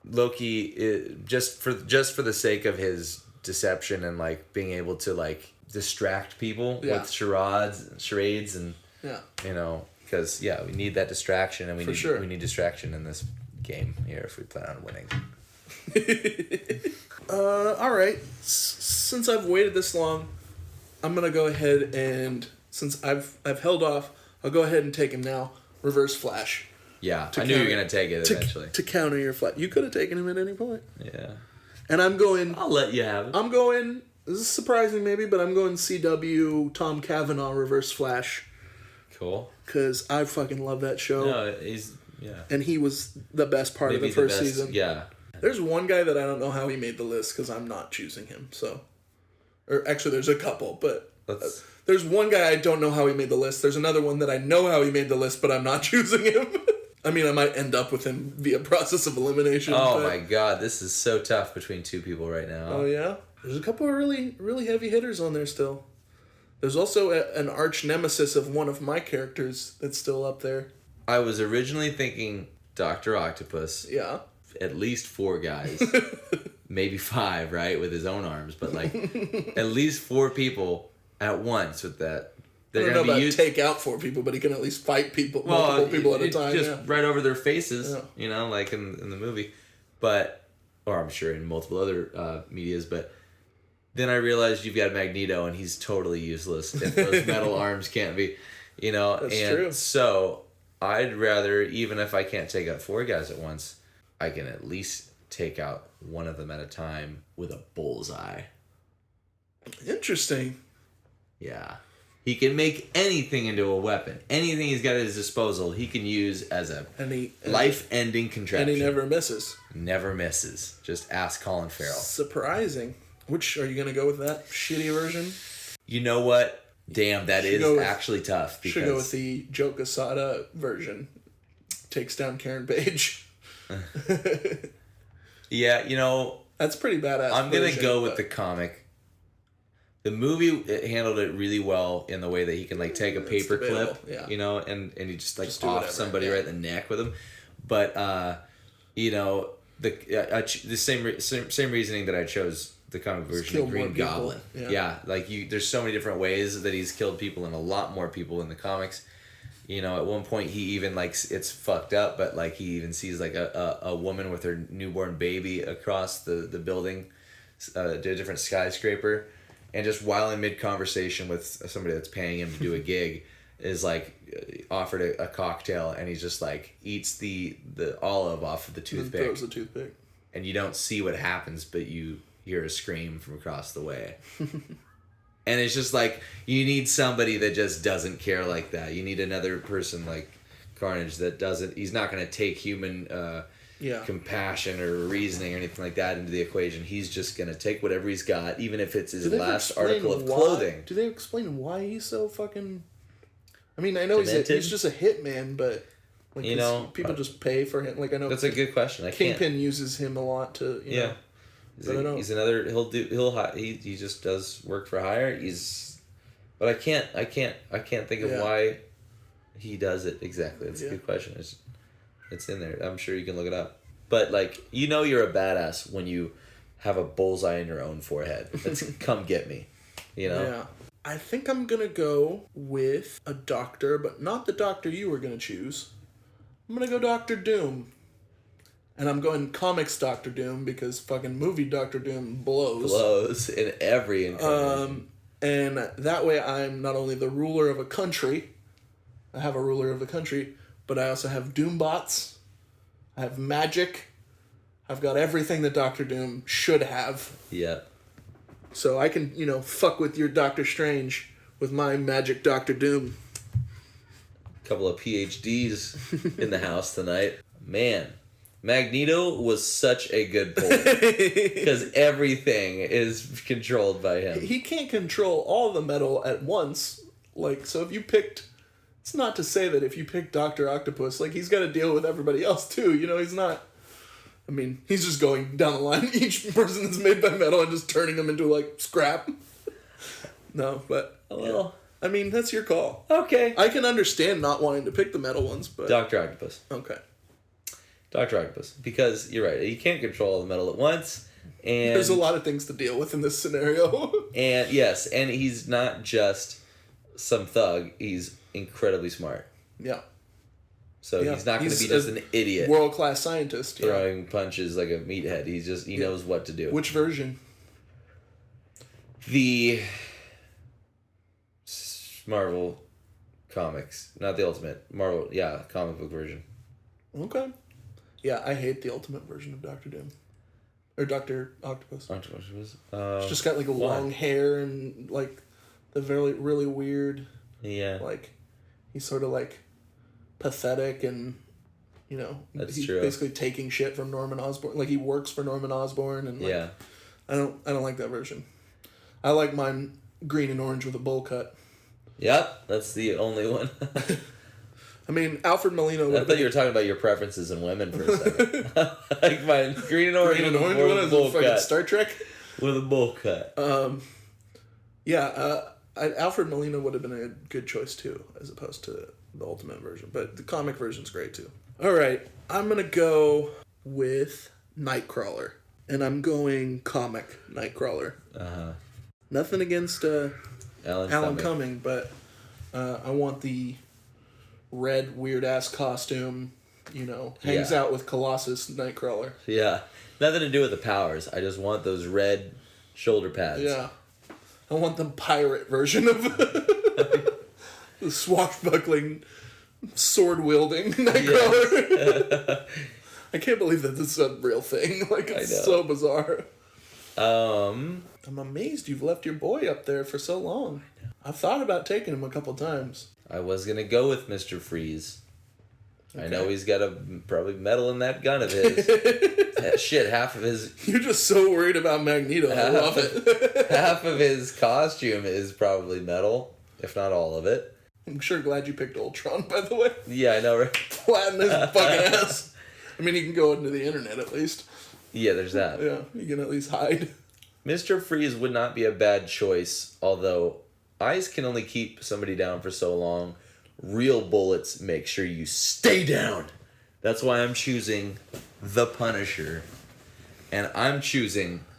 Loki, just for the sake of his deception and, like, being able to, like, distract people with charades and... Yeah. You know, because, we need that distraction, and we need distraction in this game here if we plan on winning. Alright. Since I've waited this long, I'm going to go ahead and, since I've held off, I'll go ahead and take him now. Reverse Flash. Yeah, I knew you were going to take it eventually. To counter your Flash. You could have taken him at any point. Yeah. And I'm going... I'll let you have it. I'm going... This is surprising maybe, but I'm going CW Tom Cavanaugh Reverse Flash. Cool. Because I fucking love that show. No, And he was the best part of the first season. Yeah. There's one guy that I don't know how he made the list because I'm not choosing him. So, or actually, there's a couple, but there's one guy I don't know how he made the list. There's another one that I know how he made the list, but I'm not choosing him. I mean, I might end up with him via process of elimination. Oh my god, this is so tough between two people right now. Oh yeah, there's a couple of really, really heavy hitters on there still. There's also an arch nemesis of one of my characters that's still up there. I was originally thinking Dr. Octopus. Yeah. At least 4 guys. Maybe 5, right? With his own arms. But, like, at least 4 people at once with that. They're going to be take out 4 people, but he can at least fight people, multiple people at a time. Just right over their faces, you know, like in the movie. But, or I'm sure in multiple other medias, but... Then I realized you've got Magneto, and he's totally useless if those metal arms can't be, you know. That's true. So I'd rather, even if I can't take out 4 guys at once, I can at least take out one of them at a time with a bullseye. Interesting. Yeah. He can make anything into a weapon. Anything he's got at his disposal, he can use as a life-ending contraption. And he never misses. Never misses. Just ask Colin Farrell. Surprising. Which, are you going to go with that shitty version? You know what? Damn, that is actually tough. Should go with the Joe Quesada version. Takes down Karen Page. Yeah, you know... That's pretty badass. I'm going to go with the comic. The movie handled it really well in the way that he can, like, take a paper clip, you know, and he just, like, off somebody right in the neck with him. But, you know, the same reasoning that I chose... the comic version of Green Goblin. Yeah, like there's so many different ways that he's killed people, and a lot more people in the comics. You know, at one point he even, like, it's fucked up, but, like, he even sees, like, a woman with her newborn baby across the building, a different skyscraper, and just while in mid conversation with somebody that's paying him to do a gig, is, like, offered a cocktail, and he's just, like, eats the olive off of the toothpick. Throws the toothpick. And you don't see what happens, but you hear a scream from across the way. And it's just like, you need somebody that just doesn't care like that. You need another person like Carnage that doesn't... He's not going to take human compassion or reasoning or anything like that into the equation. He's just going to take whatever he's got, even if it's his last article of clothing. Do they explain why he's so fucking... I mean, I know he's just a hitman, but... Like, you know... People just pay for him. Like, I know... That's a good question. Kingpin uses him a lot to... You know, he's another. He just does work for hire. But I can't think of why he does it exactly. It's a good question. It's in there. I'm sure you can look it up. But, like, you know, you're a badass when you have a bullseye in your own forehead. It's come get me. You know. Yeah. I think I'm gonna go with a doctor, but not the doctor you were gonna choose. I'm gonna go Dr. Doom. And I'm going comics Dr. Doom because fucking movie Dr. Doom blows. Blows in every incarnation. And that way I'm not only the ruler of a country, I have a ruler of a country, but I also have Doombots, I have magic, I've got everything that Dr. Doom should have. Yeah. So I can, you know, fuck with your Doctor Strange with my magic Dr. Doom. Couple of PhDs in the house tonight. Man, Magneto was such a good pull because everything is controlled by him. He can't control all the metal at once. Like, so if you picked It's not to say that if you pick Dr. Octopus, like, he's got to deal with everybody else, too. You know, he's not... I mean, he's just going down the line, each person that's made by metal, and just turning them into, like, scrap. No, but... Well... I mean, that's your call. Okay. I can understand not wanting to pick the metal ones, but... Dr. Octopus. Okay. Dr. Octopus. Because, you're right, you can't control all the metal at once, and... There's a lot of things to deal with in this scenario. And, yes, and he's not just some thug, he's incredibly smart. Yeah. So he's not going to be just an idiot. World-class scientist. Yeah. Throwing punches like a meathead. He knows what to do. Which version? The Marvel comics. Not the Ultimate. Marvel, yeah, comic book version. Okay. Yeah, I hate the Ultimate version of Doctor Doom. Or Dr. Octopus. Octopus. It's just got like a long hair and like the really weird... Yeah. Like, he's sort of like... pathetic and, you know, that's he's true. Basically taking shit from Norman Osborn. Like, he works for Norman Osborn, and like, yeah, I don't like that version. I like mine green and orange with a bowl cut. Yep, that's the only one. I mean, Alfred Molina. I thought you were talking about your preferences in women for a second. Like mine, green and orange with a bowl cut. Star Trek with a bowl cut. Alfred Molina would have been a good choice too, as opposed to the Ultimate version, but the comic version's great too. All right, I'm gonna go with Nightcrawler, and I'm going comic Nightcrawler. Nothing against Alan Cumming, but I want the red weird ass costume. You know, hangs out with Colossus Nightcrawler. Yeah, nothing to do with the powers. I just want those red shoulder pads. Yeah, I want the pirate version of. The swashbuckling, sword-wielding Nightcrawler. Yes. I can't believe that this is a real thing. Like, it's so bizarre. I'm amazed you've left your boy up there for so long. I've thought about taking him a couple times. I was going to go with Mr. Freeze. Okay. I know he's got probably metal in that gun of his. Shit, half of his... You're just so worried about Magneto. I love it. Half of his costume is probably metal, if not all of it. I'm sure glad you picked Ultron, by the way. Yeah, I know, right? Flatten his fucking ass. I mean, he can go into the internet at least. Yeah, there's that. Yeah, you can at least hide. Mr. Freeze would not be a bad choice, although ice can only keep somebody down for so long. Real bullets make sure you stay down. That's why I'm choosing the Punisher. And I'm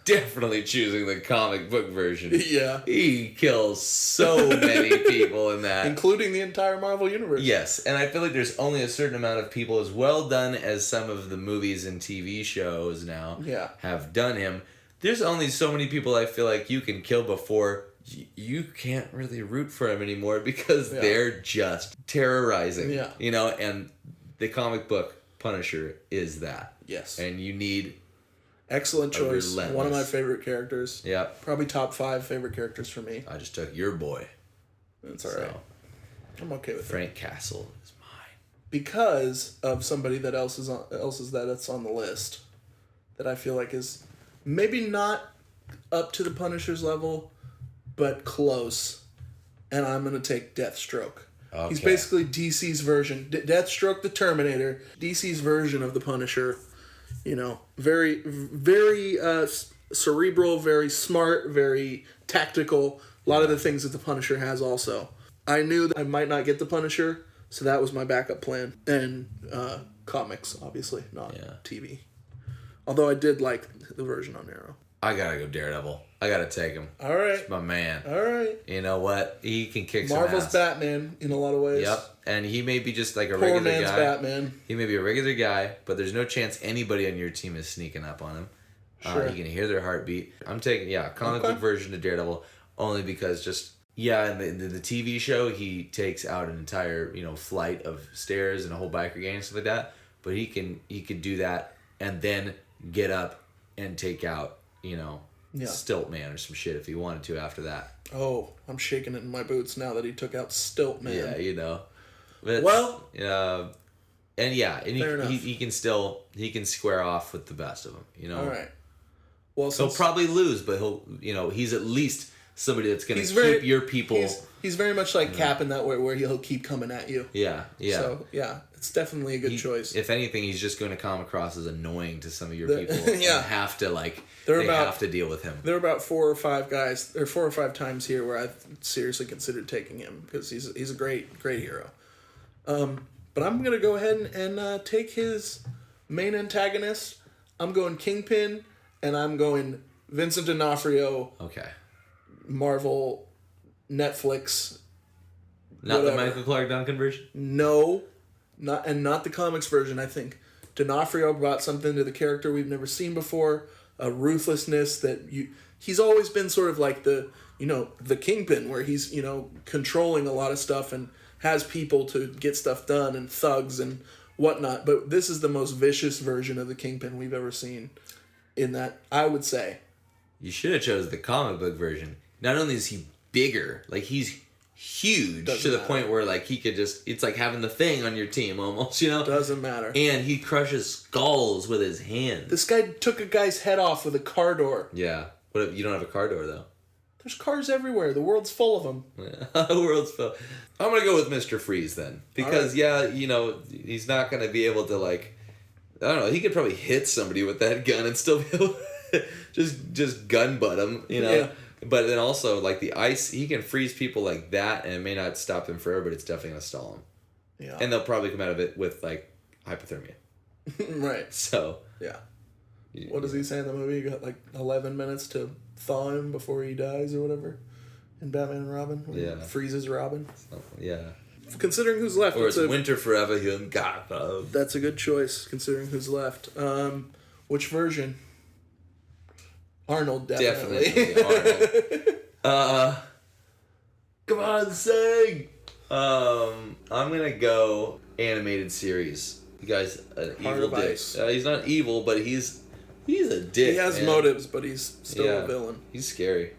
definitely choosing the comic book version. Yeah. He kills so many people in that. Including the entire Marvel Universe. Yes, and I feel like there's only a certain amount of people, as well done as some of the movies and TV shows now have done him. There's only so many people I feel like you can kill before you can't really root for him anymore because they're just terrorizing. Yeah. You know, and the comic book Punisher is that. Yes. And you need... Excellent choice. One of my favorite characters. Yeah. Probably top 5 favorite characters for me. I just took your boy. That's all right. I'm okay with Frank Castle is mine. Because of somebody that's on the list that I feel like is maybe not up to the Punisher's level, but close. And I'm going to take Deathstroke. Okay. He's basically DC's version. Deathstroke the Terminator. DC's version of the Punisher. You know, very, very cerebral, very smart, very tactical. A lot of the things that the Punisher has also. I knew that I might not get the Punisher, so that was my backup plan. And comics, obviously, not TV. Although I did like the version on Arrow. I gotta go Daredevil. I gotta take him. All right. It's my man. All right. You know what? He can kick some Marvel's ass. Batman in a lot of ways. Yep. And he may be just like a Poor regular man's guy. Batman. He may be a regular guy, but there's no chance anybody on your team is sneaking up on him. Sure. You can hear their heartbeat. I'm taking, comic book version of Daredevil only because just, in the TV show, he takes out an entire, flight of stairs and a whole biker gang and stuff like that. But he can do that and then get up and take out, Stilt Man or some shit if he wanted to after that. Oh, I'm shaking it in my boots now that he took out Stilt Man. Yeah, But, and he can square off with the best of them, All right. Well, he'll probably lose, but he's at least somebody that's going to keep very- your people. He's very much like Cap in that way, where he'll keep coming at you. Yeah. So yeah, it's definitely a good choice. If anything, he's just going to come across as annoying to some of your people. Yeah. And have to They're have to deal with him. There are about 4 or 5 guys, or 4 or 5 times here where I've seriously considered taking him because he's a great hero. But I'm gonna go ahead and take his main antagonist. I'm going Kingpin, and I'm going Vincent D'Onofrio. Okay. Marvel, Netflix. Not whatever. the Michael Clark Duncan version? No, not the comics version. I think D'Onofrio brought something to the character we've never seen before. A ruthlessness that he's always been sort of like the Kingpin, where he's controlling a lot of stuff and has people to get stuff done and thugs and whatnot. But this is the most vicious version of the Kingpin we've ever seen. In that, I would say. You should have chose the comic book version. Not only is he bigger, he's huge to the point where he could just, it's like having the Thing on your team almost, Doesn't matter. And he crushes skulls with his hands. This guy took a guy's head off with a car door. Yeah. What if you don't have a car door though? There's cars everywhere. The world's full of them. The world's full. I'm going to go with Mr. Freeze then. Because, he's not going to be able to, I don't know, he could probably hit somebody with that gun and still be able to just gun butt him, Yeah. But then also, the ice, he can freeze people like that, and it may not stop them forever, but it's definitely going to stall them. Yeah. And they'll probably come out of it with, hypothermia. Right. So. Yeah. What does he say in the movie? You got 11 minutes to thaw him before he dies or whatever. In Batman and Robin. When he freezes Robin. Yeah. Considering who's left. Or it's winter forever here in Gotham. That's a good choice, considering who's left. Which version? Arnold, definitely. Arnold. Come on, sing! I'm gonna go animated series. The guy's an evil dick. He's not evil, but he's a dick. He has motives, but he's still a villain. He's scary.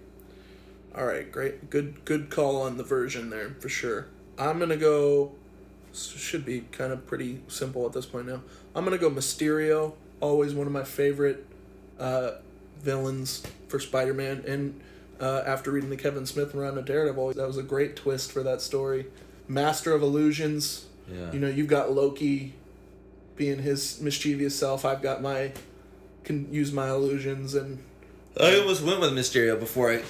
All right, great, good call on the version there for sure. I'm gonna go. Should be kind of pretty simple at this point now. I'm gonna go Mysterio. Always one of my favorite villains for Spider-Man, and after reading the Kevin Smith run of Daredevil, that was a great twist for that story. Master of illusions. Yeah. You've got Loki being his mischievous self. I've got can use my illusions, and I almost went with Mysterio before I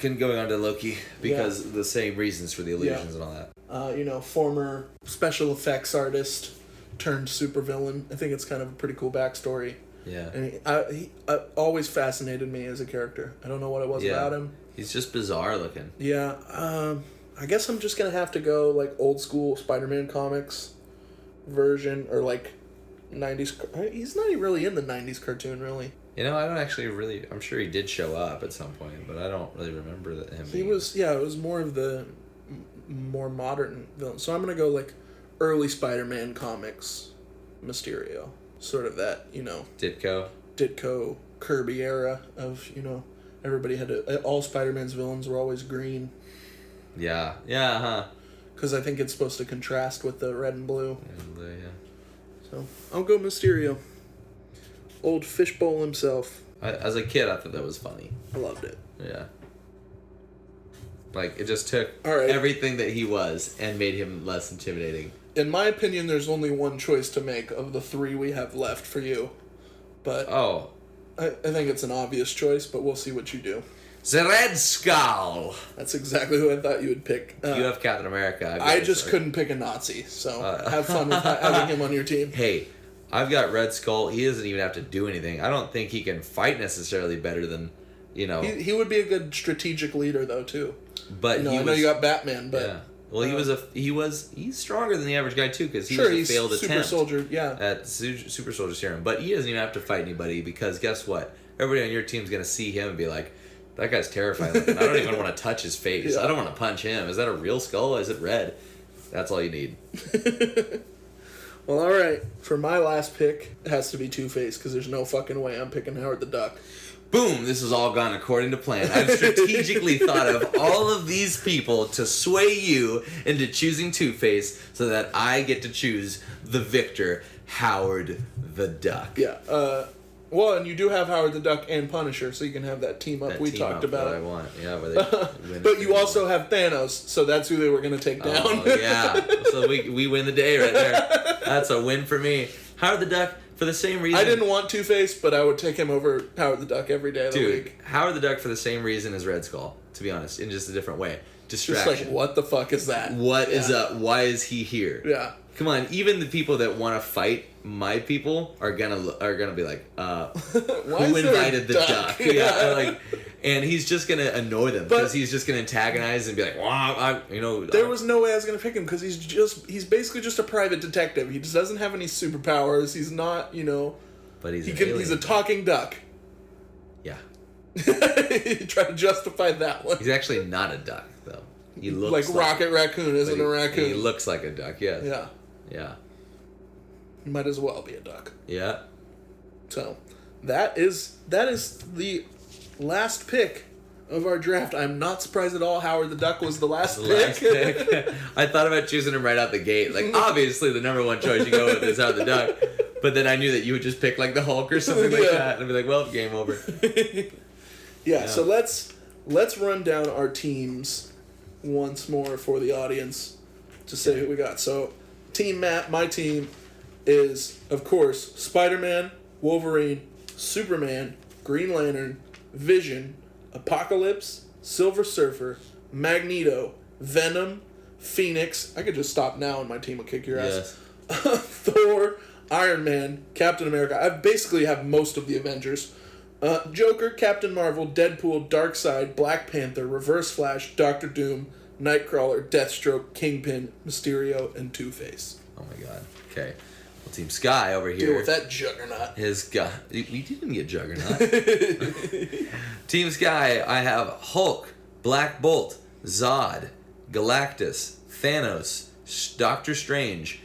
going on to Loki because of the same reasons for the illusions and all that. Former special effects artist turned supervillain. I think it's kind of a pretty cool backstory. Yeah. And he always fascinated me as a character. I don't know what it was about him. He's just bizarre looking. Yeah. I guess I'm just going to have to go old school Spider-Man comics version or 90s. He's not even really in the 90s cartoon, really. I don't actually really... I'm sure he did show up at some point, but I don't really remember him He was... Yeah, it was more of the more modern villain. So I'm going to go early Spider-Man comics Mysterio. Sort of that, Ditko, Kirby era of, everybody had all Spider-Man's villains were always green. Yeah. Yeah, huh. Because I think it's supposed to contrast with the red and blue. Yeah. So, I'll go Mysterio. Old fishbowl himself. As a kid, I thought that was funny. I loved it. Yeah. It just took right. everything that he was and made him less intimidating. In my opinion, there's only one choice to make of the 3 we have left for you. But I think it's an obvious choice, but we'll see what you do. The Red Skull! That's exactly who I thought you would pick. You have Captain America. I just couldn't pick a Nazi, so have fun with having him on your team. Hey, I've got Red Skull. He doesn't even have to do anything. I don't think he can fight necessarily better than, He would be a good strategic leader, though, too. But I know you got Batman, but... Yeah. Well, he's stronger than the average guy, too, because he he's failed super attempt soldier, at Super Soldier Serum. But he doesn't even have to fight anybody, because guess what? Everybody on your team's going to see him and be like, that guy's terrifying looking. I don't even want to touch his face. I don't want to punch him. Is that a real skull? Is it red? That's all you need. Well, alright. For my last pick, it has to be Two-Face, because there's no fucking way I'm picking Howard the Duck. Boom, this has all gone according to plan. I've strategically thought of all of these people to sway you into choosing Two-Face so that I get to choose the victor, Howard the Duck. Yeah, Well, and you do have Howard the Duck and Punisher, so you can have that team up That we team talked up about. that I want. Yeah, where they win. But you also have Thanos, so that's who they were going to take down. Oh, yeah. So we win the day right there. That's a win for me. Howard the Duck, for the same reason. I didn't want Two-Face, but I would take him over Howard the Duck every day of the Dude, week. Howard the Duck for the same reason as Red Skull, to be honest, in just a different way. Just Distraction. like, what the fuck is that? What is up? Why is he here? Yeah. Come on, even the people that want to fight my people are gonna be like, Why who is there a invited the duck? Yeah, like, and he's just gonna annoy them because he's just gonna antagonize and be like, wow, There was no way I was going to pick him because he's basically just a private detective. He just doesn't have any superpowers. He's not, But he's he's a talking duck. Yeah. You try to justify that one. He's actually not a duck though. He looks like Rocket Raccoon isn't a raccoon. He looks like a duck. Yes. Yeah. Yeah. He might as well be a duck. Yeah. So, that is the last pick of our draft. I'm not surprised at all Howard the Duck was the last pick. I thought about choosing him right out the gate. Like, obviously, the number one choice you go with is Howard the Duck. But then I knew that you would just pick, like, the Hulk or something like that. And I'd be like, well, game over. Yeah, so let's run down our teams once more for the audience to say who we got. So, Team Matt, my team, is, of course, Spider-Man, Wolverine, Superman, Green Lantern, Vision, Apocalypse, Silver Surfer, Magneto, Venom, Phoenix. I could just stop now and my team will kick your ass. Thor, Iron Man, Captain America. I basically have most of the Avengers. Joker, Captain Marvel, Deadpool, Darkseid, Black Panther, Reverse Flash, Doctor Doom, Nightcrawler, Deathstroke, Kingpin, Mysterio, and Two-Face. Oh my god. Okay. Well, Team Sky over here. Deal with that juggernaut. We didn't get Juggernaut. Team Sky, I have Hulk, Black Bolt, Zod, Galactus, Thanos, Doctor Strange,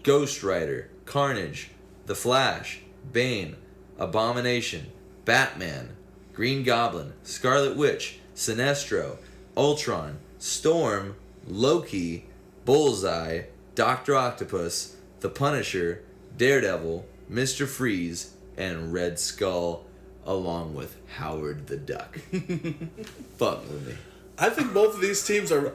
Ghost Rider, Carnage, The Flash, Bane, Abomination, Batman, Green Goblin, Scarlet Witch, Sinestro, Ultron, Storm, Loki, Bullseye, Dr. Octopus, The Punisher, Daredevil, Mr. Freeze, and Red Skull, along with Howard the Duck. Fuck with me. I think both of these teams are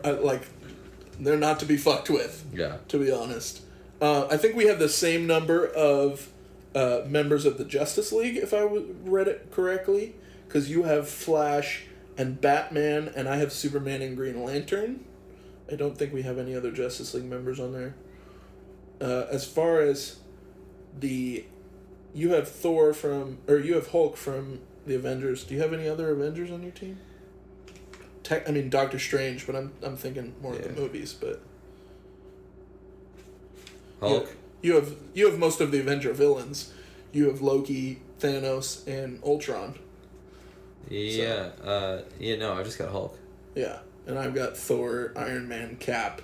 they're not to be fucked with. Yeah. To be honest. I think we have the same number of members of the Justice League, if I read it correctly, because you have Flash and Batman, and I have Superman and Green Lantern. I don't think we have any other Justice League members on there. As far as you have you have Hulk from the Avengers. Do you have any other Avengers on your team? Doctor Strange, but I'm thinking more of the movies, but Hulk. You have most of the Avenger villains. You have Loki, Thanos, and Ultron. Yeah. No, I just got Hulk. Yeah, and I've got Thor, Iron Man, Cap,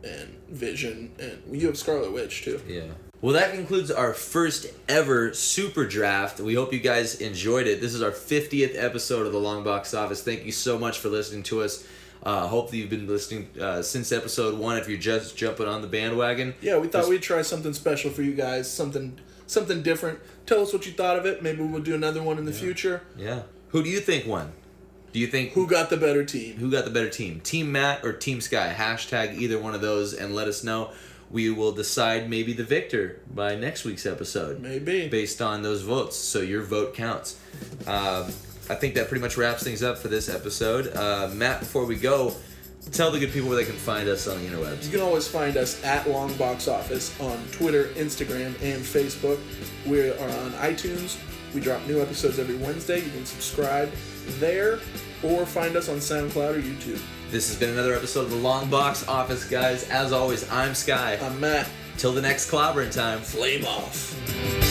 and Vision, and you have Scarlet Witch too. Yeah. Well, that concludes our first ever super draft. We hope you guys enjoyed it. This is our 50th episode of the Longbox Office. Thank you so much for listening to us. Hopefully you've been listening since episode 1 if you're just jumping on the bandwagon. Yeah, we thought we'd try something special for you guys, something different. Tell us what you thought of it. Maybe we'll do another one in the future. Yeah. Who do you think won? Do you think... Who got the better team? Who got the better team? Team Matt or Team Sky? Hashtag either one of those and let us know. We will decide maybe the victor by next week's episode. Maybe. Based on those votes. So your vote counts. I think that pretty much wraps things up for this episode. Matt, before we go, tell the good people where they can find us on the interwebs. You can always find us at Longbox Office on Twitter, Instagram, and Facebook. We are on iTunes. We drop new episodes every Wednesday. You can subscribe there or find us on SoundCloud or YouTube. This has been another episode of the Longbox Office, guys. As always, I'm Sky. I'm Matt. Till the next clobbering time. Flame off.